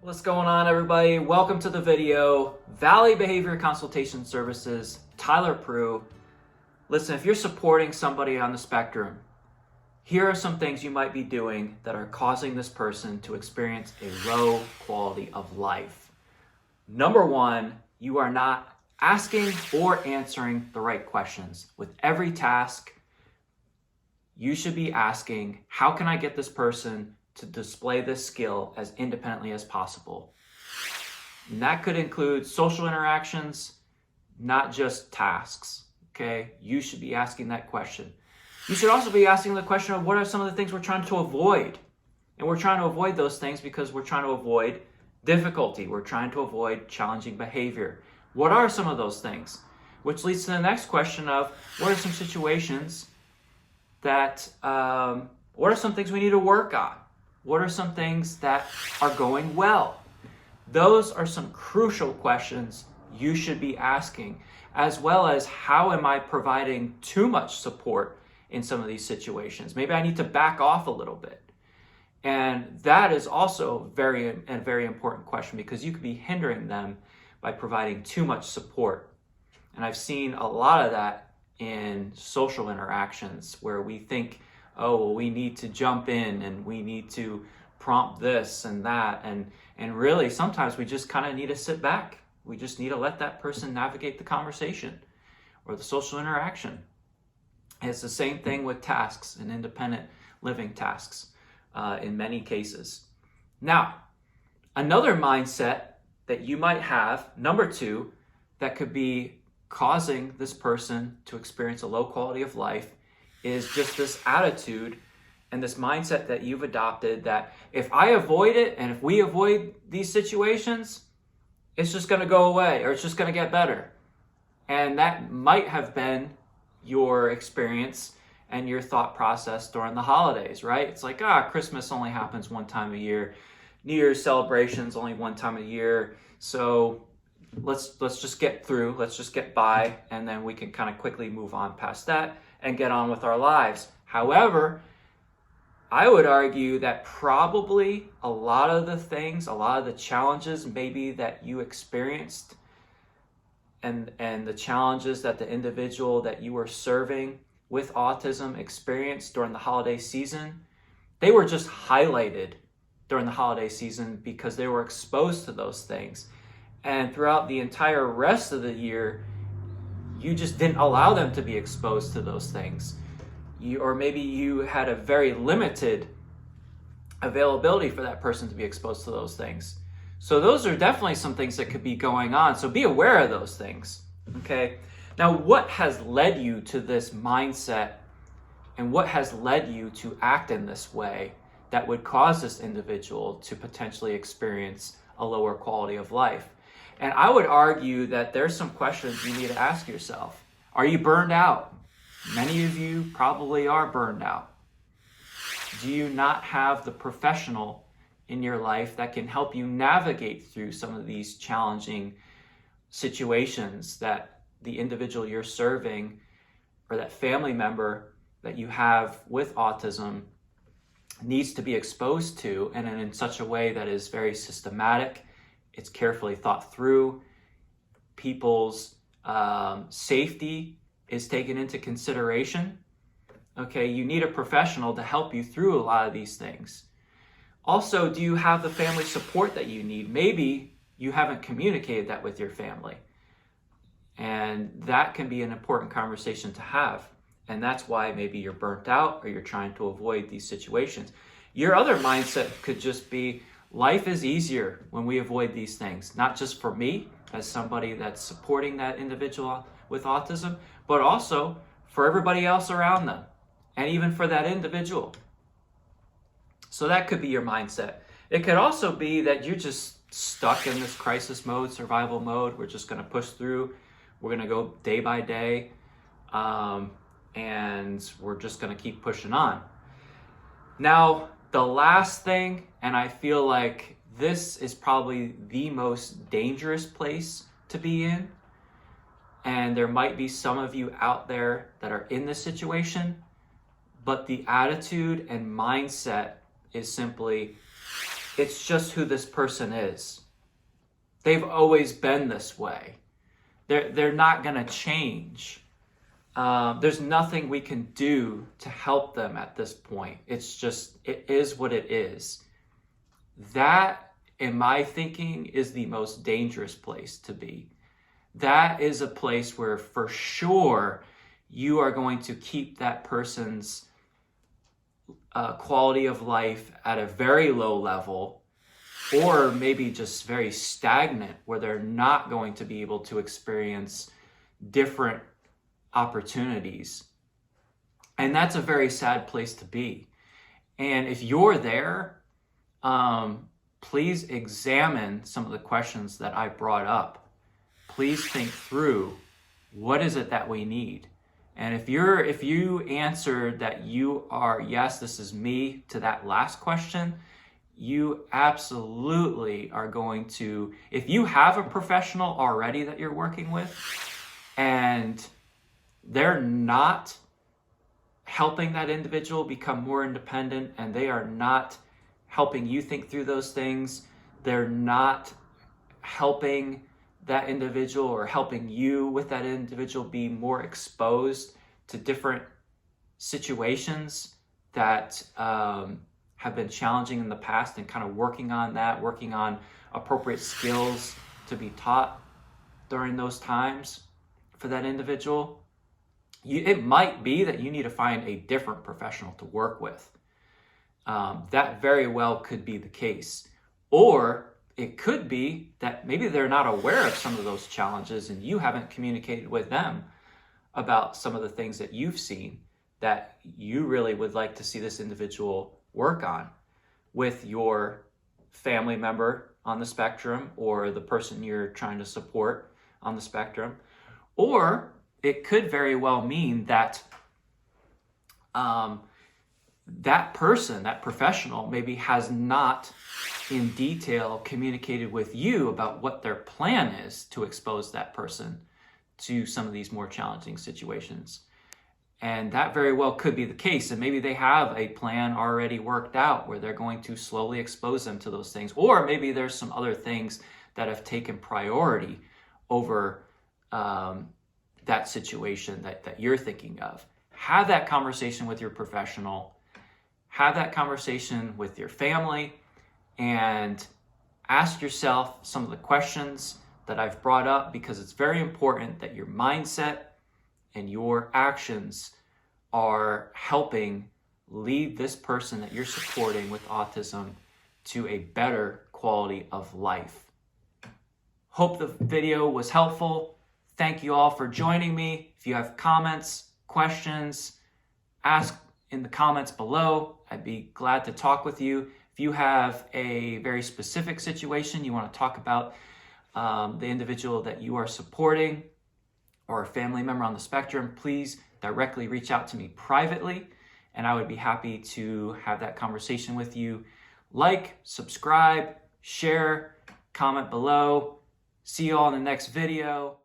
What's going on, everybody? Welcome to the video. Valley Behavior Consultation Services, Tyler Prue. Listen, if you're supporting somebody on the spectrum, here are some things you might be doing that are causing this person to experience a low quality of life. Number one, you are not asking or answering the right questions. With every task, you should be asking, how can I get this person to display this skill as independently as possible? And that could include social interactions, not just tasks, okay? You should be asking that question. You should also be asking the question of what are some of the things we're trying to avoid? And we're trying to avoid those things because we're trying to avoid difficulty. We're trying to avoid challenging behavior. What are some of those things? Which leads to the next question of what are some situations that, what are some things we need to work on? What are some things that are going well? Those are some crucial questions you should be asking, as well as how am I providing too much support in some of these situations? Maybe I need to back off a little bit. And that is also a very important question because you could be hindering them by providing too much support. And I've seen a lot of that in social interactions where we think, oh, well, we need to jump in and we need to prompt this and that. And really, sometimes we just kind of need to sit back. We just need to let that person navigate the conversation or the social interaction. And it's the same thing with tasks and independent living tasks in many cases. Now, another mindset that you might have, number two, that could be causing this person to experience a low quality of life is just this attitude and this mindset that you've adopted that if I avoid it and if we avoid these situations, it's just going to go away or it's just going to get better. And that might have been your experience and your thought process during the holidays, right? It's like, Christmas only happens one time a year. New Year's celebrations only one time a year. So let's just get through, let's just get by, and then we can kind of quickly move on past that and get on with our lives. However, I would argue that probably a lot of the things, a lot of the challenges maybe that you experienced and the challenges that the individual that you were serving with autism experienced during the holiday season, they were just highlighted during the holiday season because they were exposed to those things. And throughout the entire rest of the year, you just didn't allow them to be exposed to those things. Or maybe you had a very limited availability for that person to be exposed to those things. So those are definitely some things that could be going on. So be aware of those things, okay? Now, what has led you to this mindset and what has led you to act in this way that would cause this individual to potentially experience a lower quality of life? And I would argue that there's some questions you need to ask yourself. Are you burned out? Many of you probably are burned out. Do you not have the professional in your life that can help you navigate through some of these challenging situations that the individual you're serving or that family member that you have with autism needs to be exposed to, and in such a way that is very systematic? It's carefully thought through. People's safety is taken into consideration. Okay, you need a professional to help you through a lot of these things. Also, do you have the family support that you need? Maybe you haven't communicated that with your family. And that can be an important conversation to have. And that's why maybe you're burnt out or you're trying to avoid these situations. Your other mindset could just be, life is easier when we avoid these things, not just for me as somebody that's supporting that individual with autism, but also for everybody else around them and even for that individual. So that could be your mindset. It could also be that you're just stuck in this crisis mode, survival mode. We're just going to push through. We're going to go day by day, and we're just going to keep pushing on. Now, the last thing, and I feel like this is probably the most dangerous place to be in, and there might be some of you out there that are in this situation, but the attitude and mindset is simply, It's just who this person is. They've always been this way. They're not going to change. There's nothing we can do to help them at this point. It's just, it is what it is. That, in my thinking, is the most dangerous place to be. That is a place where for sure you are going to keep that person's quality of life at a very low level, or maybe just very stagnant, where they're not going to be able to experience different opportunities. And that's a very sad place to be. And if you're there, please examine some of the questions that I brought up. Please think through, what is it that we need? And if you answered that you are, yes, this is me, to that last question, you absolutely are going to, if you have a professional already that you're working with and they're not helping that individual become more independent, and they are not helping you think through those things, they're not helping that individual or helping you with that individual be more exposed to different situations that have been challenging in the past, and kind of working on that, working on appropriate skills to be taught during those times for that individual, it might be that you need to find a different professional to work with. That very well could be the case. Or it could be that maybe they're not aware of some of those challenges and you haven't communicated with them about some of the things that you've seen that you really would like to see this individual work on with your family member on the spectrum, or the person you're trying to support on the spectrum. Or it could very well mean that that person, that professional, maybe has not in detail communicated with you about what their plan is to expose that person to some of these more challenging situations. And that very well could be the case. And maybe they have a plan already worked out where they're going to slowly expose them to those things. Or maybe there's some other things that have taken priority over that situation that you're thinking of. Have that conversation with your professional. Have that conversation with your family, and ask yourself some of the questions that I've brought up, because it's very important that your mindset and your actions are helping lead this person that you're supporting with autism to a better quality of life. Hope the video was helpful. Thank you all for joining me. If you have comments, questions, ask in the comments below. I'd be glad to talk with you. If you have a very specific situation you want to talk about, the individual that you are supporting or a family member on the spectrum, please directly reach out to me privately, and I would be happy to have that conversation with you. Like, subscribe, share, comment below. See you all in the next video.